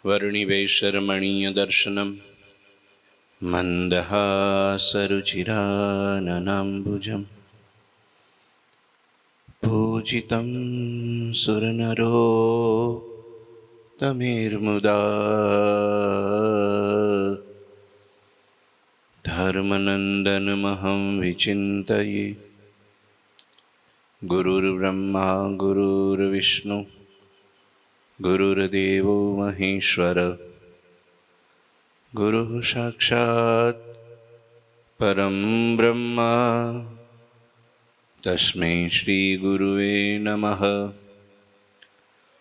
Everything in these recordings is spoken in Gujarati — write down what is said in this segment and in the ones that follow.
वर्णिवेशरमणीयदर्शनं मन्दहासरुचिराननाम्बुजं पूजितं सुरनरोत्तमेर्मुदा धर्मनन्दनमहं विचिन्तये। गुरुर्ब्रह्मा गुरुर्विष्णु गुरुर्देवो महेश्वर गुरुः साक्षात् परं ब्रह्म तस्मै श्री गुरुवे नमः।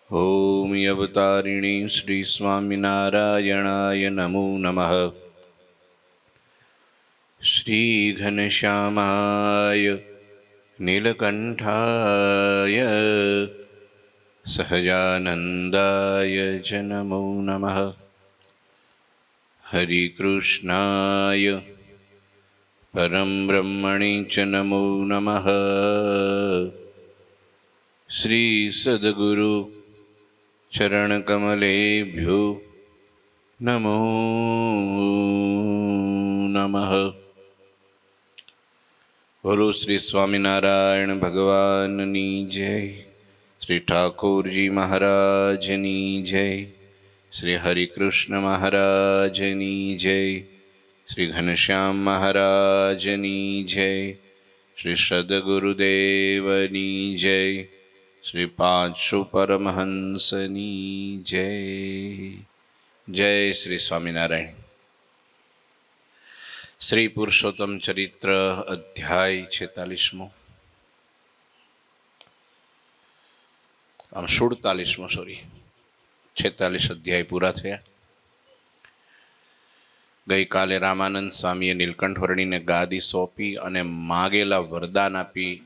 ओम अवतारिणे श्री स्वामिनारायणाय नमो नमः। श्री घनश्यामाय नीलकंठाय सहजानंदाय च नमो नमः। हरिकृष्णाय परम ब्रह्मणे च नमो नमः। श्री सद्गुरु चरणकमलेभ्यो नमो नमः। बोलो श्री स्वामिनारायण भगवाननी जय। श्री ठाकुरजी महाराजनी जय। श्री हरिकृष्ण महाराजनी जय। श्री घनश्याम महाराजनी जय। श्री सद्गुरुदेवनी जय। श्री पांचु परमहंसनी जय। जय श्री स्वामिनारायण। श्री पुरुषोत्तम चरित्र अध्याय 46मो, आम 47मो, सॉरी 46 अध्याय पूरा थया। गई काले रामानंद स्वामीए નીલકંઠ વર્ણીને ગાદી સોંપી અને માગેલા વરદાન આપી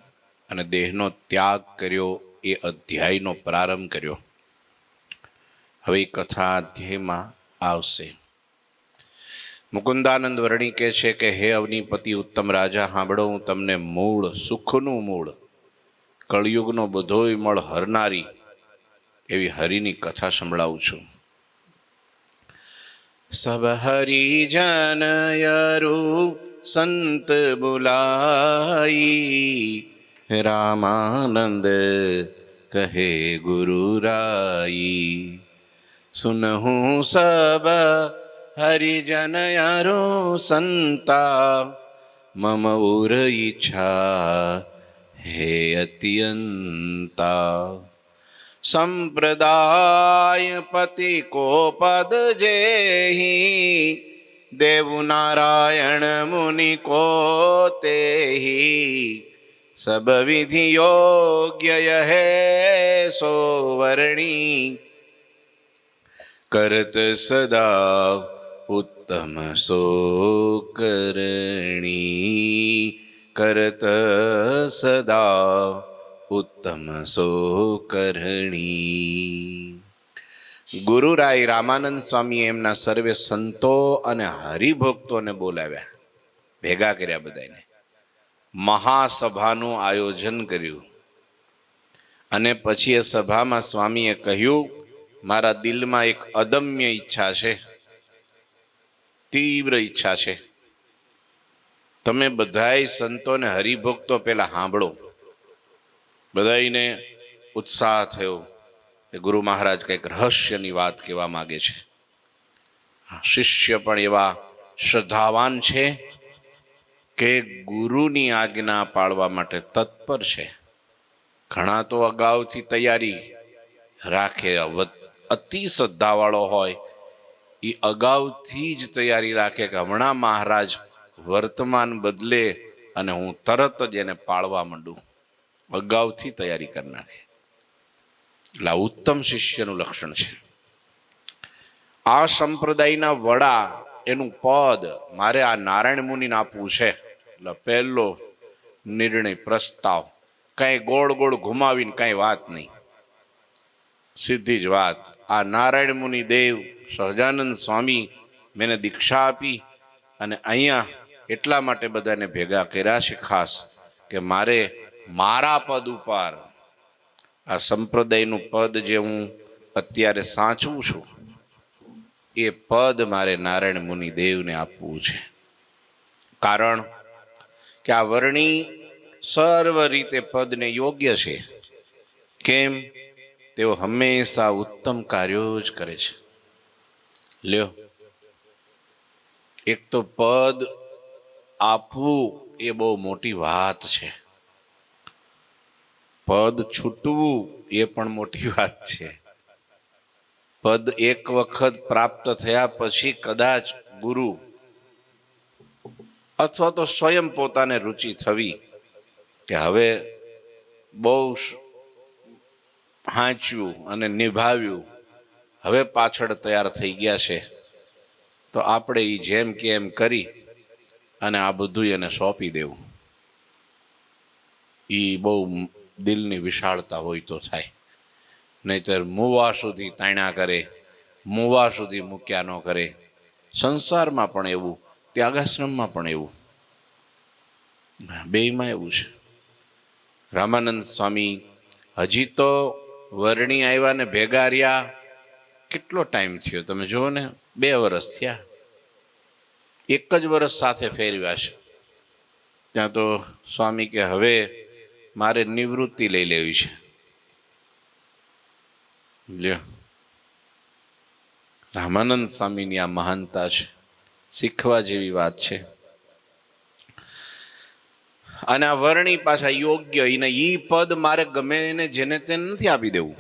અને દેહનો ત્યાગ કર્યો એ અધ્યાયનો પ્રારંભ કર્યો। હવે કથા અધ્યાયમાં આવશે। મુકુંદાનંદ વર્ણી કહે છે કે હે અવનીપતિ ઉત્તમ રાજા, સાંભળો, હું તમને મૂળ સુખનું મૂળ, કળિયુગનો બધોય મળ હરનારી એવી હરિની કથા સંભળાવું છું। सब हरिजन यरु संत बुलाई, रामानंद कहे गुरु राई। सुनहु सब हरिजन यरु संता, मम उर इच्छा हे अत्यंता। संप्रदाय पति को पद जेहि, देव नारायण मुनि को तेहि। सब विधि योग्य है सो वर्णी, करत सदा उत्तम सो करणी। करत सदा उत्तम सो करणी। ગુરુરાય રામાનંદ સ્વામી એમના સર્વે સંતો અને હરિભક્તોને બોલાવ્યા, ભેગા કર્યા, બધાને મહાસભાનું આયોજન કર્યું। અને પછી એ સભામાં સ્વામીએ કહ્યું, મારા દિલમાં એક અદમ્ય ઈચ્છા છે, તીવ્ર ઈચ્છા છે। તમે બધાય સંતોને હરિભક્તો પેલા સાંભળો। બધાને ઉત્સાહ થયો કે ગુરુ મહારાજ કંઈક રહસ્યની વાત કહેવા માગે છે। શિષ્ય પણ એવા શ્રદ્ધાવાન છે કે ગુરુની આજ્ઞા પાળવા માટે તત્પર છે। ઘણા તો અગાઉથી તૈયારી રાખે, અતિ શ્રદ્ધાવાળો હોય એ અગાઉથી જ તૈયારી રાખે કે હમણાં મહારાજ વર્તમાન બદલે અને હું તરત જ એને પાળવા માંડું, અગાઉથી તૈયારી કરી નાખે। એટલે આ ઉત્તમ શિષ્યનું લક્ષણ છે। આ સંપ્રદાયના વડા એનું પદ મારે આ નારાયણ મુનિને આપવું છે। એટલે પહેલો નિર્ણય, પ્રસ્તાવ, કાંઈ ગોળ ગોળ ઘુમાવીને કાંઈ વાત નહીં, સીધી જ વાત। આ નારાયણ મુનિ દેવ સહજાનંદ સ્વામી મેને દીક્ષા આપી અને અહીંયા એટલા માટે બધાને ભેગા કર્યા છે ખાસ કે મારે મારા પદ ઉપર આ સંપ્રદાયનું પદ જે હું અત્યારે સાચવું છું એ પદ મારે નારાયણ મુનિ દેવને આપવું છે. કારણ કે આ વર્ણી સર્વ રીતે પદને યોગ્ય છે. કેમ? તેઓ હંમેશા ઉત્તમ કાર્યો જ કરે છે. લ્યો, એક તો પદ આપવું એ બહુ મોટી વાત છે. પદ છૂટવું એ પણ મોટી વાત છે. પદ એક વખત પ્રાપ્ત થયા પછી કદાચ ગુરુ અથવા તો સ્વયં પોતાને રુચિ થવી કે હવે બહુ હાંચ્યું અને નિભાવ્યું, હવે પાછળ તૈયાર થઈ ગયા છે, તો આપણે એ જેમ કે એમ કરી અને આ બધું એને સોંપી દેવું. એ બહુ દિલની વિશાળતા હોય તો થાય. નહીતર મુવા સુધી તાણ્યા કરે, મુવા સુધી મૂક્યા ન કરે. સંસારમાં પણ એવું, ત્યાગાશ્રમમાં પણ એવું, બેયમાં એવું છે. રામાનંદ સ્વામી હજી તો વર્ણી આવ્યા ને ભેગા રહ્યા કેટલો ટાઈમ થયો તમે જુઓ ને, 2 વર્ષ થયા. 1 જ વર્ષ સાથે ફેરવ્યા છે. ત્યાં તો સ્વામી કે હવે મારે નિવૃત્તિ લઈ લેવી છે. લ્યો, રામાનંદ સ્વામીની આ મહાનતા છે, શીખવા જેવી વાત છે. અને આ વર્ણી પાછા યોગ્ય, એને ઈ પદ મારે ગમે એને જેને તેને નથી આપી દેવું.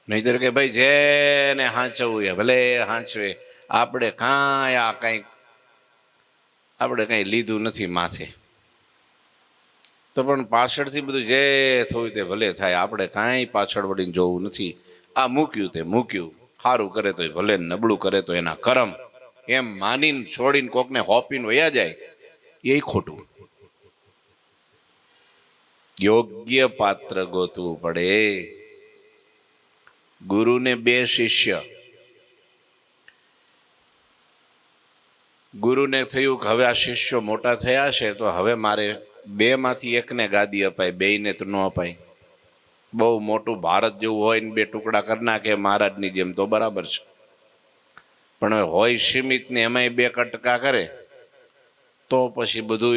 નહીતર કે ભાઈ જેને હાંચવું એ ભલે હાંચવે, આપણે કાંઈ લીધું નથી માથે, તો પણ પાછળથી બધું જે થયું તે ભલે થાય, આપણે કાંઈ પાછળ વળીને જોવું નથી. આ મૂક્યું તે મૂક્યું, સારું કરે તો ભલે, નબળું કરે તો એના કરમ, એમ માનીને છોડીને કોકને હોપીને વયા જાય એ ખોટું. યોગ્ય પાત્ર ગોતવું પડે. ગુરુને 2 શિષ્ય, ગુરુને થયું કે હવે આ શિષ્યો મોટા થયા છે તો હવે મારે 2 માંથી એકને ગાદી અપાય, 2ને તો ન અપાય. બહુ મોટું ભારત જેવું હોય ને 2 ટુકડા કરી નાખે મહારાજની જેમ તો બરાબર છે, પણ હોય સીમિત ને એમાંય 2 કટકા કરે તો પછી બધું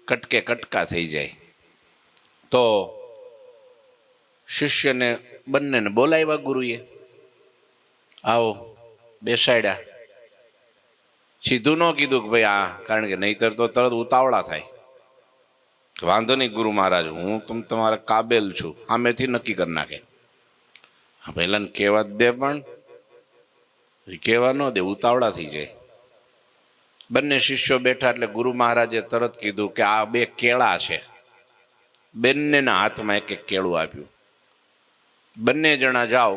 કટકે કટકા થઈ જાય. તો શિષ્યને બંનેને બોલાવ્યા ગુરુએ, આવો બેસાડ્યા. સીધું ન કીધું કે ભાઈ આ, કારણ કે નહીતર તો તરત ઉતાવળા થાય. વાંધો નહીં ગુરુ મહારાજ, હું તમારા કાબેલ છું, સામેથી નક્કી કરી નાખે. પહેલાને કહેવા જ દે, પણ કહેવા ન દે, ઉતાવળા થઈ જાય. બંને શિષ્યો બેઠા એટલે ગુરુ મહારાજે તરત કીધું કે આ 2 કેળા છે. બંનેના હાથમાં 1-1 કેળું આપ્યું. બંને જણા જાઓ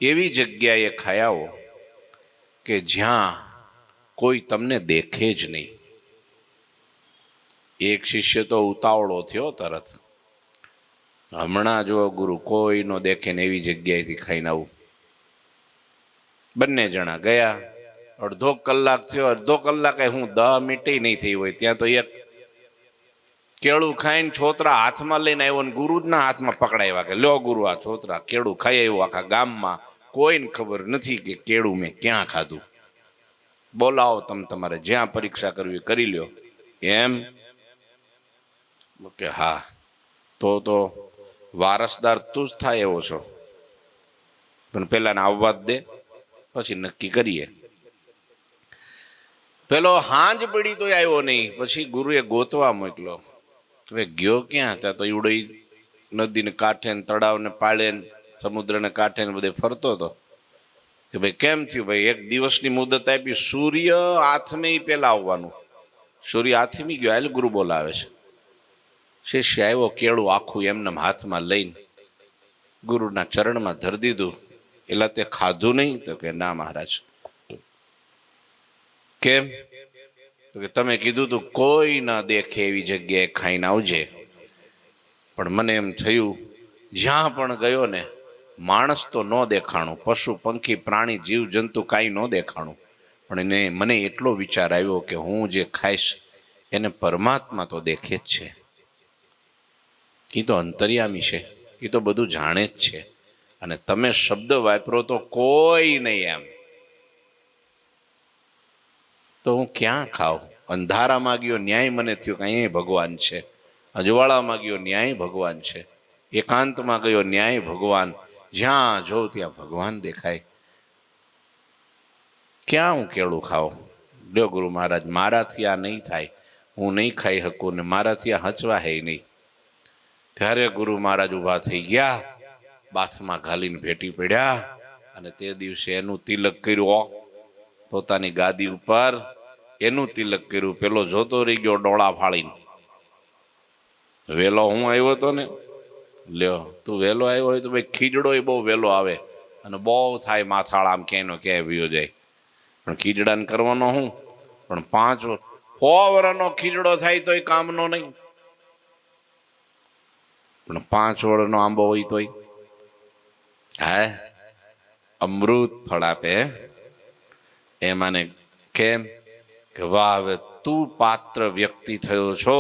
એવી જગ્યાએ ખાઈ આવો કે જ્યાં કોઈ તમને દેખે જ નહીં. એક શિષ્ય તો ઉતાવળો થયો તરત, હમણાં જો ગુરુ કોઈ નો દેખે ને એવી જગ્યાએથી ખાઈને આવું. બંને જણા ગયા. અડધો કલાક થયો, અડધો કલાકે હું 10 મિનિટ નહીં થઈ હોય ત્યાં તો એક કેળું ખાઈને છોતરા હાથમાં લઈને આવ્યો ને ગુરુના હાથમાં પકડાવ્યા કે લ્યો ગુરુ આ છોતરા કેળું ખાઈ આવ્યું. આખા ગામમાં કોઈને ખબર નથી કે કેળું મેં ક્યાં ખાધું. બોલાવો તમે તમારે જ્યાં પરીક્ષા કરવી કરી લ્યો. એમ કે હા, તો વારસદાર તું જ થાય એવો છો, પણ પેલા આવવા જ દે પછી નક્કી કરીએ. પેલો હાંજ પડી તો આવ્યો નહીં, પછી ગુરુએ ગોતવા મોકલો. હવે ગયો ક્યાં? ત્યાં તો ઈવડો નદીને કાંઠે ને તળાવને પાળે ને સમુદ્રને કાંઠે ને બધે ફરતો હતો. કે ભાઈ કેમ થયું? ભાઈ 1 દિવસની મુદત આપી, સૂર્ય આથમે પેલા આવવાનું. સૂર્ય આથમી ગયો, હાલ ગુરુ બોલાવે છે. શિષ્ય આવ્યો, કેળું આખું એમને હાથમાં લઈને ગુરુના ચરણમાં ધરી દીધું. એટલે તે ખાધું નહીં? તો કે ના મહારાજ. કેમ? તો કે તમે કીધું તું કોઈ ના દેખે એવી જગ્યાએ ખાઈને આવજે, પણ મને એમ થયું જ્યાં પણ ગયો ને માણસ તો ન દેખાણું, પશુ પંખી પ્રાણી જીવ જંતુ કાંઈ ન દેખાણું, પણ મને એટલો વિચાર આવ્યો કે હું જે ખાઈશ એને પરમાત્મા તો દેખે જ છે. એ તો અંતર્યામી છે, એ તો બધું જાણે જ છે. અને તમે શબ્દ વાપરો તો કોઈ નહીં એમ, તો હું ક્યાં ખાઉં? અંધારામાં ગયો ન્યાય મને થયો કે અહીંયા ભગવાન છે, અજવાળામાં ગયો ન્યાય ભગવાન છે, એકાંતમાં ગયો ન્યાય ભગવાન, જ્યાં જો ત્યાં ભગવાન દેખાય. ક્યાં હું કેળું ખાઉં? લ્યો ગુરુ મહારાજ, મારાથી આ નહીં થાય, હું નહીં ખાઈ શકું ને મારાથી આ હચવા હે નહીં. ત્યારે ગુરુ મહારાજ ઊભા થઈ ગયા, બાથમાં ઘાલીને ભેટી પડ્યા અને તે દિવસે એનું તિલક કર્યું, પોતાની ગાદી ઉપર એનું તિલક કર્યું. પેલો જોતો રહી ગયો ડોળા ફાળીને. વેલો હું આવ્યો હતો ને, લ્યો તું વેલો આવ્યો હોય તો ભાઈ ખીજડો બહુ વેલો આવે અને બહુ થાય માથાળા, આમ ક્યાંય નો ક્યાંય વયો જાય. પણ ખીજડાને કરવાનો હું? પણ 5 વર્ષનો ખીજડો થાય તોય કામનો નહીં, પણ 5 વર્ષનો આંબો હોય તોય હા અમૃત ફળ આપે. એમાંને કેમ કે વાહ હવે તું પાત્ર વ્યક્તિ થયો છો.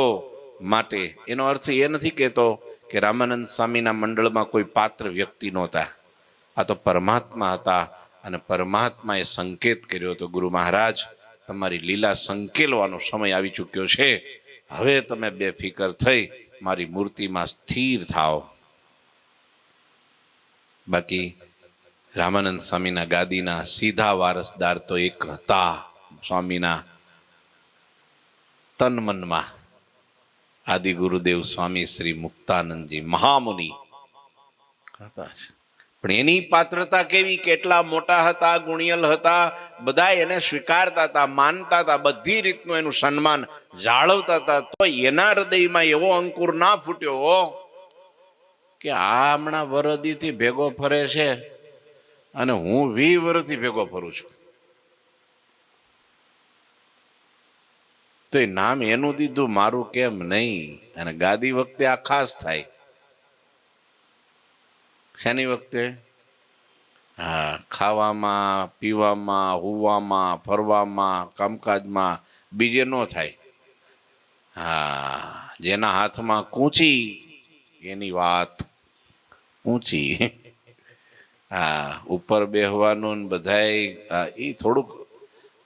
માટે એનો અર્થ એ નથી કહેતો કે રામાનંદ સ્વામીના મંડળમાં કોઈ પાત્ર વ્યક્તિ નહોતા, આ તો પરમાત્મા હતા. અને પરમાત્માએ સંકેત કર્યો હતો, ગુરુ મહારાજ તમારી લીલા સંકેલવાનો સમય આવી ચૂક્યો છે, હવે તમે બેફિકર થઈ મારી મૂર્તિમાં સ્થિર થાઓ. બાકી રામાનંદ સ્વામીના ગાદીના સીધા વારસદાર તો એક હતા, સ્વામીના તન મનમાં આદિ ગુરુદેવ સ્વામી શ્રી મુક્તાનંદજી મહામુનિ હતા. પણ એની પાત્રતા કેવી? કેટલા મોટા હતા, ગુણિયલ હતા, બધા એને સ્વીકારતા હતા, માનતા હતા, બધી રીતનું એનું સન્માન જાળવતા હતા. તો એના હૃદયમાં એવો અંકુર ના ફૂટ્યો કે આ હમણાં વરદીથી ભેગો ફરે છે અને હું 20 વર્ષથી ભેગો ફરું છું, તો એ નામ એનું દીધું, મારું કેમ નહીં? અને ગાદી વખતે આ ખાસ થાય. શાની વખતે? હા, ખાવામાં, પીવામાં, હુવામાં, ફરવામાં, કામકાજમાં બીજે ન થાય. હા, જેના હાથમાં કૂંચી એની વાત ઊંચી. હા, ઉપર બેહવાનું ને બધાય એ થોડુંક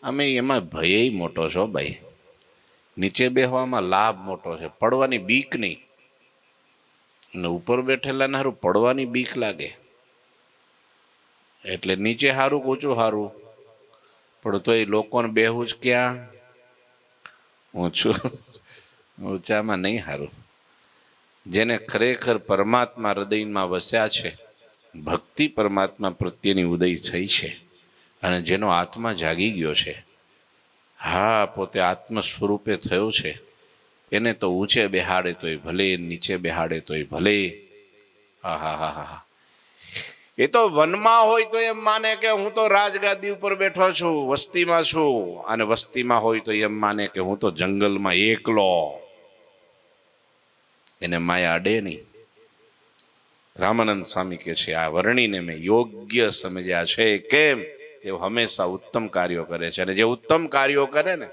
અમે એમાં ભય મોટો છો ભાઈ. નીચે બેહવામાં લાભ મોટો છે, પડવાની બીક નહીં. અને ઉપર બેઠેલા ને સારું પડવાની બીક લાગે, એટલે નીચે સારું ઊંચું સારું, પણ તો એ લોકોને બેહવું જ ક્યાં? ઊંચું ઊંચામાં નહીં સારું. જેને ખરેખર પરમાત્મા હૃદયમાં વસ્યા છે, ભક્તિ પરમાત્મા પ્રત્યેની ઉદય થઈ છે અને જેનો આત્મા જાગી ગયો છે, હા પોતે આત્મ સ્વરૂપે થયો છે, એને તો ઊંચે બેહાડે તોય ભલે, નીચે બેહાડે તોય ભલે. હા હા હા હા, એ તો વનમાં હોય તો એમ માને કે હું તો રાજગાદી ઉપર બેઠો છું, વસ્તીમાં છું, અને વસ્તીમાં હોય તો એમ માને કે હું તો જંગલમાં એકલો. એને માયા અડે નહીં. રામાનંદ સ્વામી કે છે આ વર્ણીને મેં યોગ્ય સમજ્યા છે. કેમ? તે હંમેશા ઉત્તમ કાર્યો કરે છે, અને જે ઉત્તમ કાર્યો કરે ને,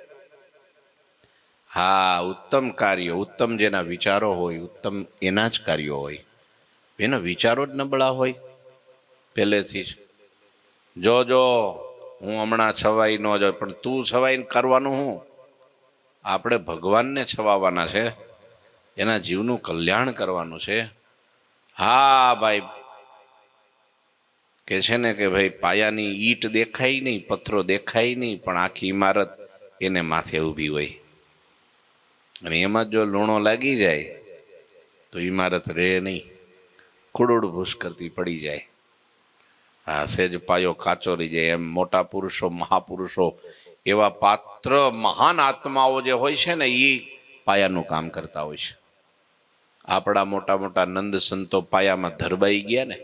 હા ઉત્તમ કાર્યો, ઉત્તમ જેના વિચારો હોય, ઉત્તમ એના જ કાર્યો હોય. એના વિચારો જ નબળા હોય પહેલેથી જ. જો હું હમણાં છવાઈ ન જાય, પણ તું છવાઈને કરવાનું હું? આપણે ભગવાનને છવાવાના છે, એના જીવનું કલ્યાણ કરવાનું છે. હા ભાઈ કે છે ને કે ભાઈ પાયાની ઈટ દેખાય નહીં, પથ્થરો દેખાય નહીં, પણ આખી ઇમારત એને માથે ઊભી હોય. અને એમાં જો લૂણો લાગી જાય તો ઇમારત રહે નહીં, ખુડુડ ભૂસ કરતી પડી જાય. હા, સેજ પાયો કાચો રહી જાય. એમ મોટા પુરુષો, મહાપુરુષો, એવા પાત્ર મહાન આત્માઓ જે હોય છે ને, એ પાયાનું કામ કરતા હોય છે. આપણા મોટા મોટા નંદ સંતો પાયામાં ધરબાઈ ગયા ને,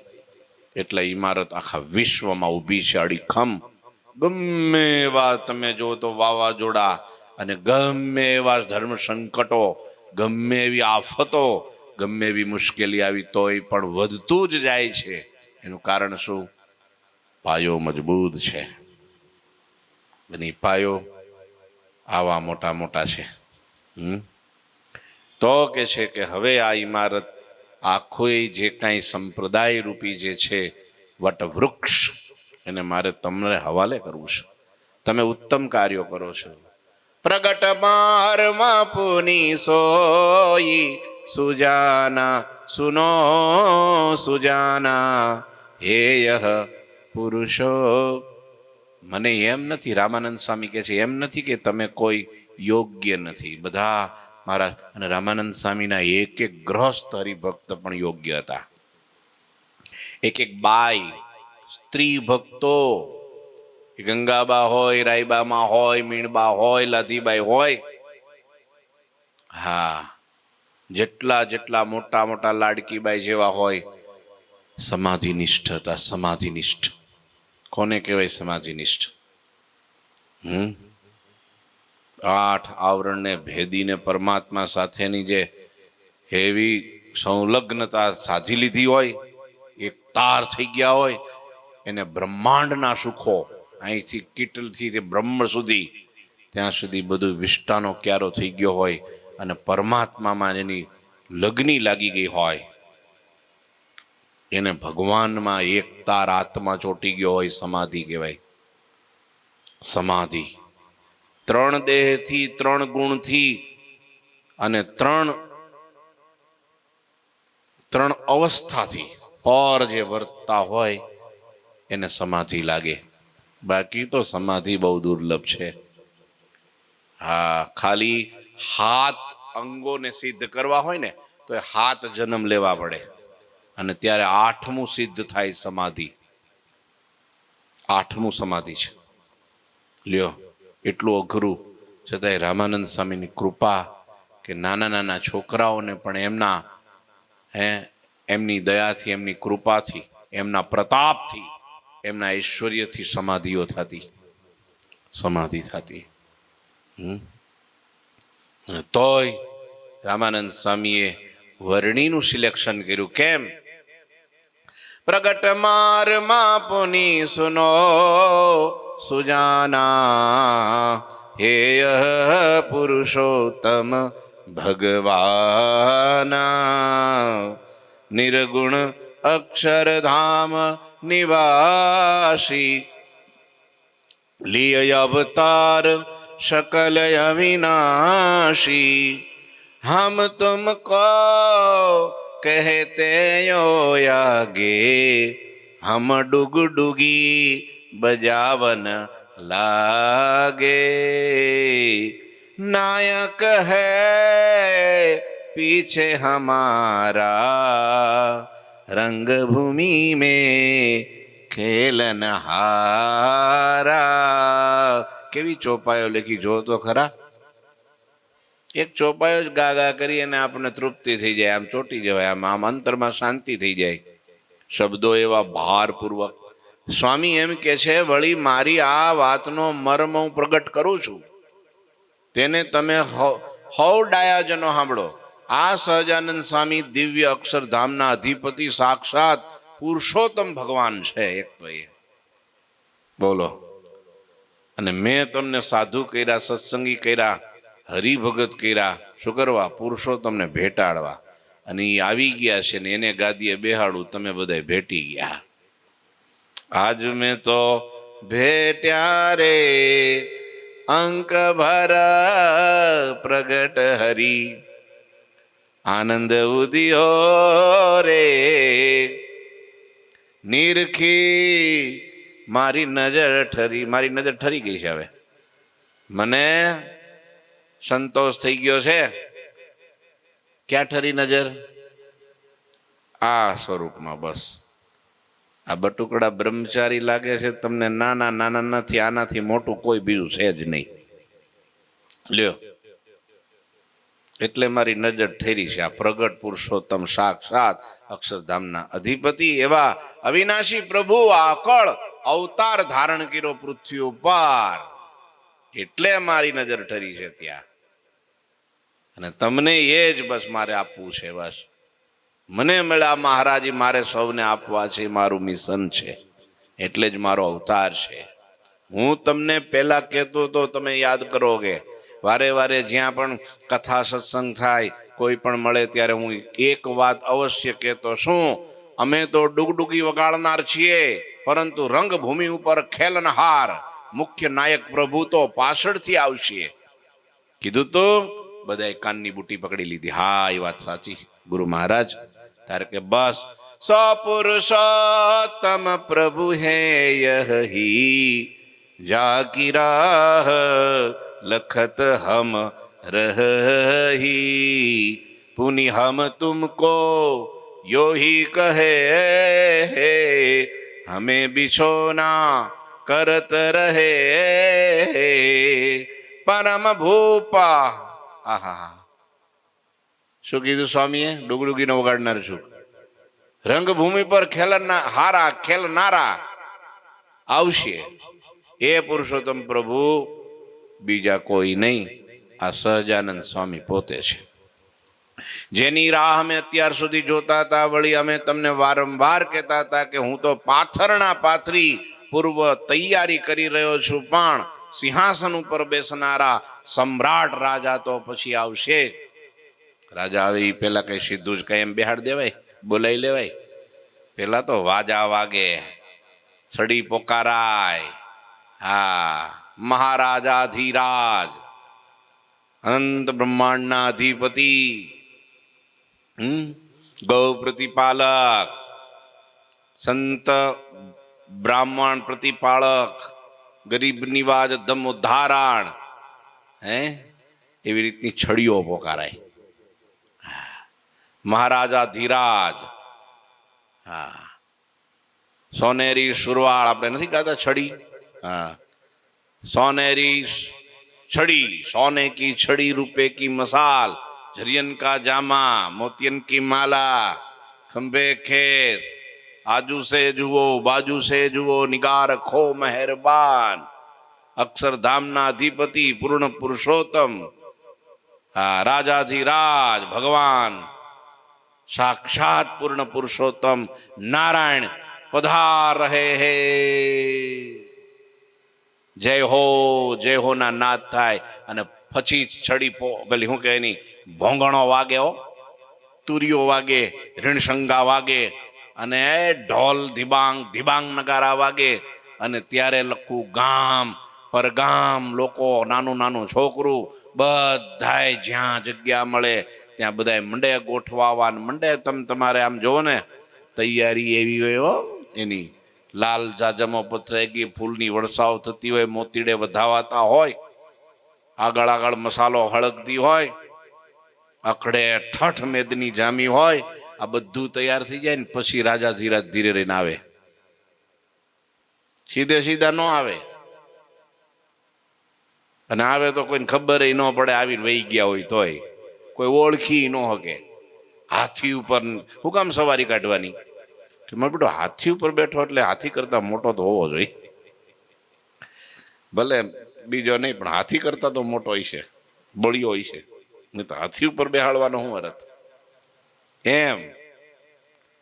એટલે ઇમારત આખા વિશ્વમાં ઊભી છે અડીખમ. ગમે એવા તમે જો તો વાવાઝોડા અને ગમે એવા ધર્મ સંકટો, ગમે એવી આફતો, ગમે એવી મુશ્કેલી આવી તોય પણ વધતું જ જાય છે. એનું કારણ શું? પાયો મજબૂત છે. અને પાયો આવા મોટા મોટા છે. તો કે છે કે હવે આ ઇમારત આખું જે કાંઈ સંપ્રદાય રૂપી જે છે વટવૃક્ષ, એને મારે તમને હવાલે કરવું છે. તમે ઉત્તમ કાર્યો કરો છો, પ્રગટ મારમાં પુની સોઈ સુજાના સુનો સુજાના હેય પુરુષો. મને એમ નથી, રામાનંદ સ્વામી કહે છે, એમ નથી કે તમે કોઈ યોગ્ય નથી, બધા મારા. અને રામાનંદ સ્વામીના એક એક ગ્રહસ્થ હરિભક્ત પણ યોગ્ય હતા. એક એક બાઈ સ્ત્રી ભક્તો, ગંગાબા હોય, રાયબામાં હોય, મીણબા હોય, લાધીબાઈ હોય, હા, જેટલા જેટલા મોટા મોટા લાડકીબાઈ જેવા હોય, સમાધિનિષ્ઠ હતા. સમાધિનિષ્ઠ કોને કહેવાય? સમાધિનિષ્ઠ. 8 આવરણને ભેદીને પરમાત્મા સાથેની જે એવી સંલગ્નતા સાધી લીધી હોય, એક તાર થઈ ગયા હોય, એને બ્રહ્માંડના સુખો, અહીંથી કીટલથી તે બ્રહ્મ સુધી, ત્યાં સુધી બધું વિષ્ટાનો ક્યારો થઈ ગયો હોય, અને પરમાત્મામાં જેની લગ્ની લાગી ગઈ હોય, એને ભગવાનમાં એક તાર આત્મા ચોટી ગયો હોય, સમાધિ કહેવાય. સમાધિ 3 દેહથી, 3 ગુણથી અને 3 અવસ્થાથી પર જે વર્તતા હોય એને સમાધિ લાગે. બાકી તો સમાધિ બહુ દુર્લભ છે. હા, ખાલી હાથ અંગોને સિદ્ધ કરવા હોય ને તો એ 7 જન્મ લેવા પડે, અને ત્યારે 8મું સિદ્ધ થાય સમાધિ. 8મું સમાધિ છે. લ્યો, એટલું અઘરું છતાંય રામાનંદ સ્વામીની કૃપા કે નાના નાના છોકરાઓને પણ એમની દયાથી, એમની કૃપાથી, એમના પ્રતાપથી, એમના ઐશ્વર્યથી સમાધિઓ થતી, સમાધિ થતી. તોય રામાનંદ સ્વામીએ વર્ણીનું સિલેક્શન કર્યું. કેમ? પ્રગટ મારમાં પુની સુનો સુજાના હેય પુરુષોત્તમ ભગવાના નિર્ગુણ અક્ષરધામ નિવાસી લીય અવતાર सकल अविनाशी हम तुमको कहते यो आगे हम डुगडुगी बजावन लागे नायक है पीछे हमारा रंगभूमि में खेलनहारा. કેવી ચોપાઈઓ લખી જો તો ખરા. એક ચોપાઈઓ જ ગા ગા કરી અને આપણને તૃપ્તિ થઈ જાય, આમ ચોટી જવાય, આમ અંતરમાં શાંતિ થઈ જાય. શબ્દો એવા ભારપૂર્વક. સ્વામી એમ કે છે, વળી મારી આ વાતનો મર્મ હું પ્રગટ કરું છું, તેને તમે હૌ ડાયાજનો સાંભળો. આ સહજાનંદ સ્વામી દિવ્ય અક્ષરધામના અધિપતિ સાક્ષાત પુરુષોત્તમ ભગવાન છે. એક તો એ બોલો. અને મેં તમને સાધુ કર્યા, સત્સંગી કર્યા, હરિભગત કર્યા, શું કરવા? પુરુષોત્તમને ભેટાડવા. અને એ આવી ગયા છે ને એને ગાદીએ બેહાડું, તમે બધા ભેટી ગયા. આજ મેં તો ભેટ્યા રે અંક ભર પ્રગટ હરી આનંદ ઉદિયો રે નિરખી મારી નજર ઠરી ગઈ છે. હવે મને સંતોષ થઈ ગયો છે. ક્યાં ઠરી નજર? આ સ્વરૂપમાં. બસ આ બટુકડા બ્રહ્મચારી લાગે છે તમને નાના નાના નથી, આનાથી મોટું કોઈ બીજું છે જ નહીં. લ્યો, એટલે મારી નજર ઠેરી છે આ પ્રગટ પુરુષોત્તમ સાક્ષાત અક્ષરધામના અધિપતિ એવા અવિનાશી પ્રભુ આકળ અવતાર ધારણ કર્યો પૃથ્વી ઉપર, એટલે મારી નજર ઠરી છે ત્યાં. અને તમને એ જ બસ મારે આપવું છે. બસ મને મળ્યા મહારાજી, મારે સૌને આપવા છે, મારું મિશન છે, એટલે જ મારો અવતાર છે. હું તમને પહેલા કહેતો તો તમે યાદ કરો કે વારે વારે જ્યાં પણ કથા સત્સંગ થાય, કોઈ પણ મળે ત્યારે હું એક વાત અવશ્ય કહેતો. શું? અમે તો ડુગડુગી વગાડનાર છીએ, પરંતુ રંગભૂમિ ઉપર ખેલનહાર મુખ્ય નાયક પ્રભુ તો પાછળથી આવશે. કીધું તો બધાએ કાનની બુટી પકડી લીધી. હા, એ વાત સાચી ગુરુ મહારાજ. તારે કે બસ સો પુરુષોત્તમ પ્રભુ હે યહી જાકી રાહ લખત હમ રહી પુनि हम तुमको यो ही कहे हमें बिछोना करत રહે પરમ ભૂપા. આહા, શું કીધું સ્વામીએ? ડુગડુગીનો વગાડનાર છું. રંગભૂમિ પર ખેલનારા આવશે, એ પુરુષોત્તમ પ્રભુ બીજા કોઈ નહીં, આ સહજાનંદ સ્વામી પોતે છે. જેની રાહ અમે અત્યાર સુધી જોતા હતા. વળી અમે તમને વારંવાર કહેતા હતા કે હું તો પાથરણા પાથરી પૂર્વ તૈયારી કરી રહ્યો છું, પણ સિંહાસન ઉપર બેસનારા સમ્રાટ રાજા તો પછી આવશે. રાજા આવે એ પેલા કઈ સીધું જ કઈ એમ બેહાડ દેવાય, બોલાવી લેવાય? પેલા તો વાજા વાગે, છડી પોકારાય. હા, મહારાજાધીરાજ, અનંત બ્રહ્માંડના અધિપતિ, ગૌ પ્રતિપાલક, સંત બ્રાહ્મણ પ્રતિપાળક, ગરીબ નિવાજ ધમ ઉદ્ધારણ, એવી રીતની છડીઓ પોકારાય. મહારાજા ધીરાજ. હા, સોનેરી સુરવાળ, આપણે નથી ગાતા છડી? હા, સોનેરી छड़ी, सोने की छड़ी रुपए की मसाल, झरियन का जामा मोतियन की माला, खंबे खेस, आजू से जुओ बाजू से जुओ निगार खो मेहरबान, अक्षरधामना अधिपति पूर्ण पुरुषोत्तम, राजाधिराज भगवान साक्षात पूर्ण पुरुषोत्तम नारायण पधार रहे हैं. जय हो ना नाद થાય અને પછી છડી પેલી શું કહે એની ભોંગણો વાગે, તુરીઓ વાગે, રીણશંગા વાગે અને ઢોલ ધીબાંગ નગારા વાગે. અને ત્યારે લખું ગામ પરગામ લોકો, નાનું છોકરું, બધાય જ્યાં જગ્યા મળે ત્યાં બધાય મંડે ગોઠવાવા મંડે. તમારે આમ જોવો ને તૈયારી એવી હોય એની. લાલ જાજમો પથરાઈ, ફૂલની વરસાવ થતી હોય, મોતીડે વધાવાતા હોય, આગળ મસાલો હળગતી હોય, અખડે ઠઠ મેદની જામી હોય, આ બધું તૈયાર થઈ જાય ને પછી રાજા ધીરાજ ધીરે રહીને આવે. સીધા ન આવે, અને આવે તો કોઈને ખબર ન પડે, આવીને વહી ગયા હોય તોય કોઈ ઓળખી ન શકે. હાથી ઉપર શું કામ સવારી કાઢવાની? કે મારો બેટો હાથી ઉપર બેઠો એટલે હાથી કરતા મોટો તો હોવો જોઈએ. ભલે બીજો નહીં, પણ હાથી કરતા તો મોટો હોય છે, બળિયો હોય છે, નહીં તો હાથી ઉપર બેહાડવાનો શું અર્થ? એમ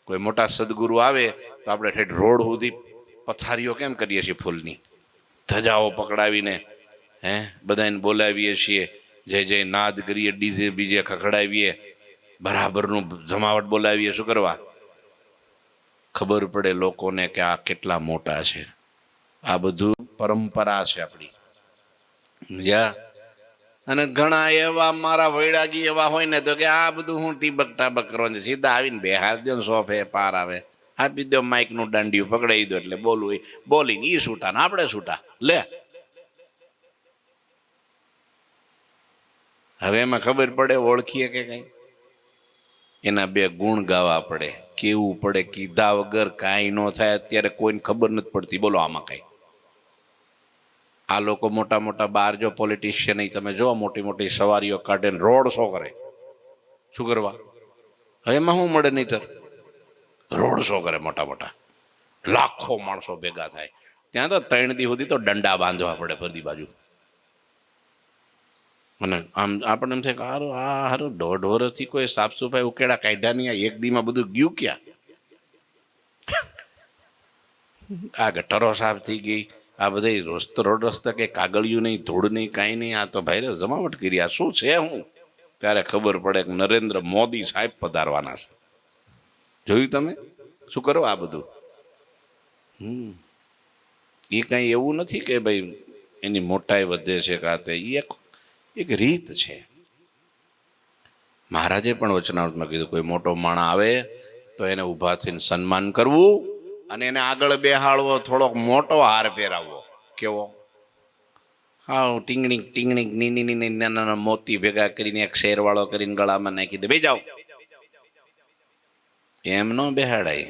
કોઈ મોટા સદગુરુ આવે તો આપણે ઠેઠ રોડ સુધી પથારીઓ કેમ કરીએ છીએ ફૂલની, ધજાઓ પકડાવીને બધાને બોલાવીએ છીએ, જય નાદ કરીએ, ડીજે બીજે ખખડાવીએ, બરાબરનું જમાવટ બોલાવીએ. શું કરવા? ખબર પડે લોકોને કે આ કેટલા મોટા છે. આ બધું પરંપરા છે આપણી. અને ઘણા એવા મારા વૈરાગી એવા હોય ને તો કે આ બધું હું ટીબક ટાબક કરવાનું છે, સીધા આવીને બેહાર દો, સોફે પાર આવે, આપી દો માઇક નું દાંડિયું પકડાઈ દો એટલે બોલવું, બોલીને ઈ છૂટા ને આપણે છૂટા. લે, હવે એમાં ખબર પડે, ઓળખીએ કે કઈ? એના બે ગુણ ગાવા પડે, કેવું પડે, કીધા વગર કાંઈ ન થાય. અત્યારે કોઈને ખબર નથી પડતી, બોલો આમાં કઈ? આ લોકો મોટા બહાર જો પોલિટિશિયન તમે જો મોટી સવારીઓ કાઢે, રોડ શો કરે. શું કરવા? હવે એમાં શું મળે? નહીતર રોડ શો કરે મોટા, લાખો માણસો ભેગા થાય. ત્યાં તો 3 દી સુધી તો દંડા બાંધવા પડે બધી બાજુ. અને આમ આપણને એમ થાય કે હારું 1.5 વર્ષથી કોઈ સાફ સફાઈ ઉકેડા કાઢ્યા નહીં, આ 1 દીમાં બધું ગયું ક્યાં? આ ગટરો સાફ થઈ ગઈ, આ બધા રોડ રસ્તા કે કાગળિયું નહીં, ધૂળ નહીં, કાંઈ નહીં. આ તો ભાઈ જમાવટ કરી, આ શું છે? હું ત્યારે ખબર પડે કે નરેન્દ્ર મોદી સાહેબ પધારવાના છે. જોયું તમે? શું કરો આ બધું? એ કઈ એવું નથી કે ભાઈ એની મોટાઈ વધે છે, કાતે એક રીત છે. મહારાજે પણ વચનામૃતમાં કીધું કોઈ મોટો માણસ આવે તો એને ઊભા થઈને સન્માન કરવું અને એને આગળ બેહાડવો, થોડોક મોટો હાર પહેરાવવો. કેવો? હા, ટીંગણી ટીંગણી નીની નીની નાના મોતી ભેગા કરીને એક શેરવાળો કરીને ગળામાં નાખી દે, બે જાઓ. એમ ન બેહાડાય.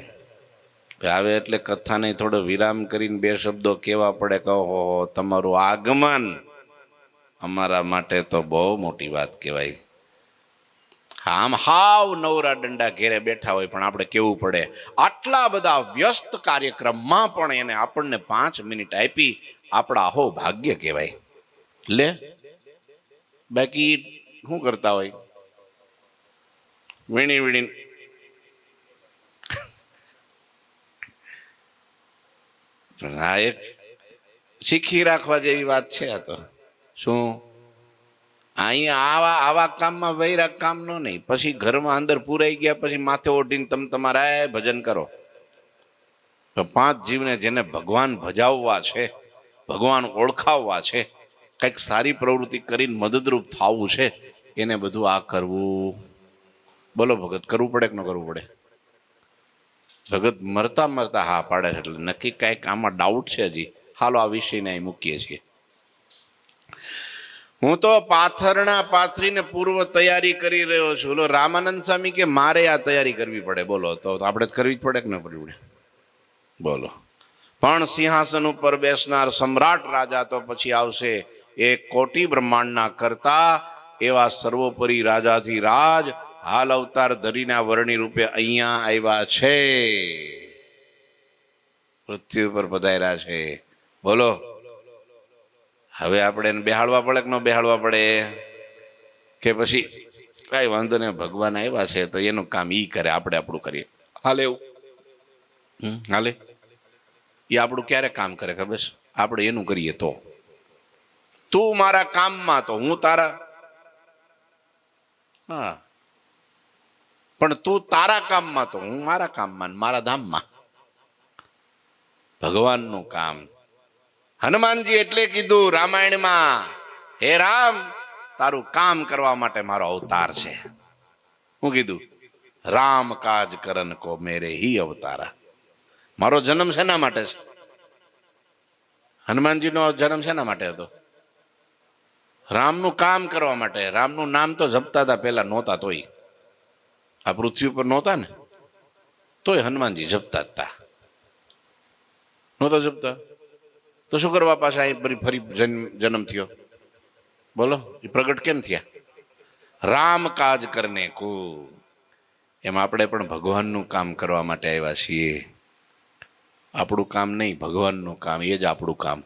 આવે એટલે કથાને થોડો વિરામ કરીને બે શબ્દો કેવા પડે, કહો તમારું આગમન અમારા માટે તો બહુ મોટી વાત કહેવાય. આમ હાવ નવરા દંડા ઘેરે બેઠા હોય પણ આપણે કેવું પડે. આટલા બધા વ્યસ્ત કાર્યક્રમમાં પણ એને આપણને 5 મિનિટ આપી, આપણા અહો ભાગ્ય કહેવાય. લે બાકી શું કરતા હોય? વીણી વીણી આ એક શીખી રાખવા જેવી વાત છે. આ તો શું અહીંયા આવા કામમાં વૈરાગ કામ નો નહીં. પછી ઘરમાં અંદર પુરાઈ ગયા પછી માથે ઓઢીને તમે તમારા ભજન કરો. તો 5 જીવને જેને ભગવાન ભજાવવા છે, ભગવાન ઓળખાવવા છે, કંઈક સારી પ્રવૃત્તિ કરીને મદદરૂપ થવું છે, એને બધું આ કરવું. બોલો ભગત, કરવું પડે કે ન કરવું પડે? ભગત મરતા મરતા હા પાડે છે, એટલે નક્કી કાંઈક આમાં ડાઉટ છે હજી. હાલો આ વિષયને અહીં મૂકીએ છીએ. હું તો પાથરણા પાથરીને પૂર્વ તૈયારી કરી રહ્યો છું. બોલો રામાનંદ સ્વામી કે મારે આ તૈયારી કરવી પડે. બોલો તો આપણે કરવી જ પડે કે ન કરવી પડે? બોલો. પણ સિંહાસન ઉપર બેસનાર સમ્રાટ રાજા તો પછી આવશે. 1 કોટી બ્રહ્માંડના કરતા એવા સર્વોપરી રાજાથી રાજ હાલ અવતાર ધરીના વર્ણી રૂપે અહીંયા આવ્યા છે, પૃથ્વી ઉપર પધાર્યા છે. બોલો હવે આપણે એને બેહાડવા પડે કે ન બેહાડવા પડે? કે પછી કઈ વાંધો નહીં, ભગવાન આવ્યા છે તો એનું કામ ઈ કરે, આપણે આપણું કરીએ. હાલે એવું? હાલે? એ આપણું ક્યારે કામ કરે ખબર છે? આપણે એનું કરીએ તો. તું મારા કામમાં તો હું તારા, હા, પણ તું તારા કામમાં તો હું મારા કામમાં, મારા ધામમાં. ભગવાનનું કામ. હનુમાનજી એટલે કીધું રામાયણમાં, હે રામ, તારું કામ કરવા માટે મારો અવતાર છે. હું કીધું? રામ કાજ કરન કો મેરે હી અવતારા. મારો જન્મ શેના માટે છે? હનુમાનજીનો જન્મ શેના માટે હતો? રામનું કામ કરવા માટે. રામનું નામ તો જપતા હતા પેલા, નહોતા તોય. આ પૃથ્વી ઉપર નહોતા ને તોય હનુમાનજી જપતા હતા. નહોતા જપતા તો શું કરવા પાછા અહીં ફરી જન્મ થયો? બોલો એ પ્રગટ કેમ થયા? રામ કાજ કરને કો. એમ આપણે પણ ભગવાનનું કામ કરવા માટે આવ્યા છીએ. આપણું કામ નહીં, ભગવાનનું કામ, એ જ આપણું કામ.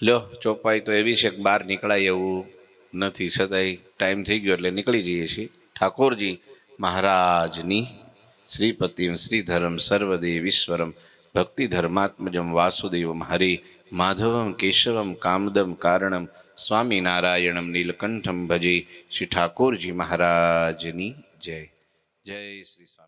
લ્યો, ચોપાઈ તો એવી છે કે બહાર નીકળાય એવું નથી, છતાંય ટાઈમ થઈ ગયો એટલે નીકળી જઈએ છીએ. ઠાકોરજી મહારાજની શ્રીપતિમ શ્રીધરમ સર્વદેવીશ્વરમ ભક્તિ ધર્માત્મજમ વાસુદેવમ હરિ માધવમ કેશવમ કામદમ કારણમ સ્વામિનારાયણમ નીલકંઠમ ભજે. શ્રી ઠાકોરજી મહારાજની જય. જય શ્રી સ્વામી.